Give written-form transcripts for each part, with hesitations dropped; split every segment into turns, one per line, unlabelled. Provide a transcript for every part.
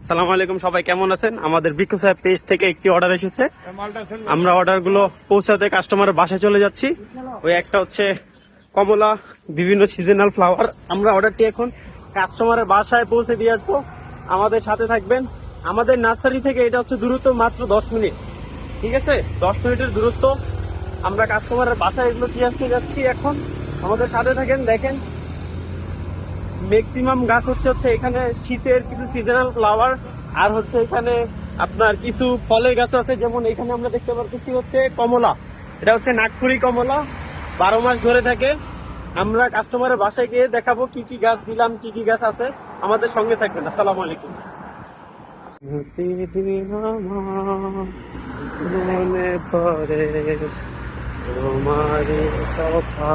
সালাম আলাইকুম, সবাই কেমন আছেন? আমাদের বৃক্ষ সাহেব পেজ থেকে একটি অর্ডার এসেছে। আমরা অর্ডার গুলো পৌঁছাতে কাস্টমারের বাসায় চলে যাচ্ছি। ওই একটা হচ্ছে কমলা, বিভিন্ন সিজনাল ফ্লাওয়ার। আমরা অর্ডারটি এখন কাস্টমারের বাসায় পৌঁছে দিয়ে আসবো। আমাদের সাথে থাকবেন। আমাদের নার্সারি থেকে এটা হচ্ছে দূরত্ব মাত্র 10 মিনিট। ঠিক আছে, 10 মিনিটের দূরত্ব। আমরা কাস্টমারের বাসায় এগুলো দিয়ে আসতে যাচ্ছি এখন। আমাদের সাথে থাকেন। দেখেন, ম্যাক্সিমাম গাছ হচ্ছে এখানে শীতের কিছু সিজনাল ফ্লাওয়ার, আর হচ্ছে এখানে আপনার কিছু ফলের গাছ আছে। যেমন এখানে আমরা দেখতে পাচ্ছি হচ্ছে কমলা, এটা হচ্ছে নাগপুরি কমলা, 12 মাস ধরে থাকে। আমরা কাস্টমারের বাসায় গিয়ে দেখাবো কি কি গাছ দিলাম, কি কি গাছ আছে। আমাদের সঙ্গে থাকবেন। আসসালামু আলাইকুম। মনে পড়ে তোমার কথা।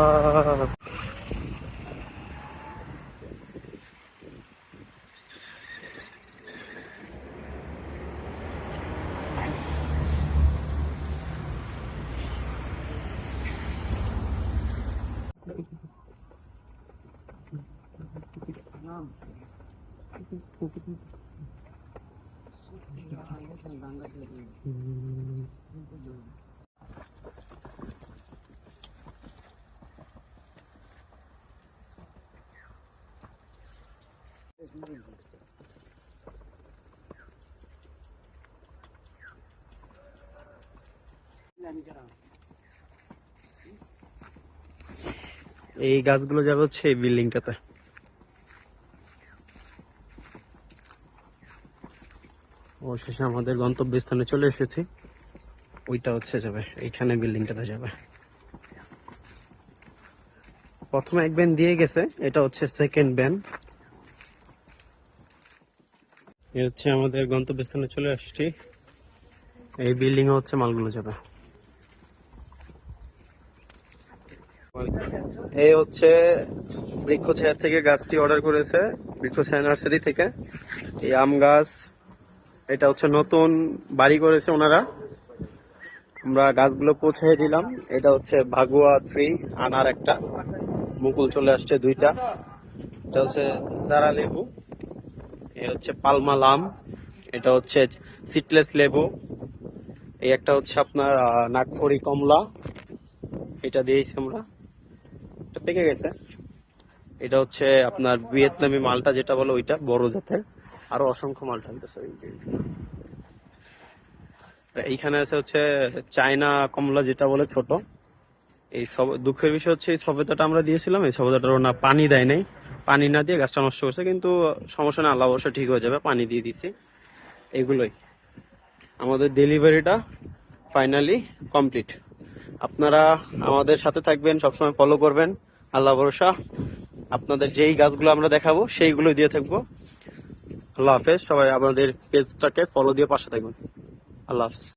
এই গাছগুলো যাবে হচ্ছে এই বিল্ডিংটাতে। অবশেষে আমাদের গন্তব্যস্থানে চলে এসেছি। ওইটা হচ্ছে যাবে এইখানে, বিল্ডিংটাতে যাবে। প্রথমে এক ব্যান দিয়ে গেছে, এটা হচ্ছে সেকেন্ড ব্যান। এই হচ্ছে আমাদের গন্তব্যস্থানে চলে আসছি। এই বিল্ডিং এ হচ্ছে মালগুলো যাবে। এই হচ্ছে বৃক্ষ ছায়া থেকে গাছটি অর্ডার করেছে, বৃক্ষ ছায়া নার্সারি থেকে। এই আম গাছ, এটা হচ্ছে নতুন বাড়ি করেছে ওনারা। আমরা গাছগুলো পৌঁছে দিলাম। এটা হচ্ছে ভাগুয়া 3 আনার একটা মুকুল চলে আসছে 2টা। এটা হচ্ছে জারা লেবু, এ হচ্ছে পালমা লাম, এটা হচ্ছে সিটলেস লেবু। এই একটা হচ্ছে আপনার নাগপুরি কমলা, এটা দিয়েছি আমরা, এটা পেকে গেছে। এটা হচ্ছে আপনার ভিয়েতনামি মালটা যেটা বলে, ওইটা বড় জাতের। আরো অসংখ্য মালটা হইতেছে। এইখানে আছে হচ্ছে চায়না কমলা যেটা বলে ছোট। এই সব দুঃখের বিষয় হচ্ছে এই সবেদাটা আমরা দিয়েছিলাম, এই সবেদাটার না পানি দেয় নাই। পানি না দিয়ে গাছটা নষ্ট করছে, কিন্তু সমস্যা না, আল্লাহ অবশ্য ঠিক হয়ে যাবে, পানি দিয়ে দিছি। এগুলোই আমাদের ডেলিভারিটা ফাইনালি কমপ্লিট। আপনারা আমাদের সাথে থাকবেন, সবসময় ফলো করবেন। আল্লাহ ভরসা, আপনাদের যেই গাছগুলো আমরা দেখাবো সেইগুলো দিয়ে থাকবো। আল্লাহ হাফেজ। সবাই আমাদের পেজটাকে ফলো দিয়ে পাশে থাকবেন। আল্লাহ হাফেজ।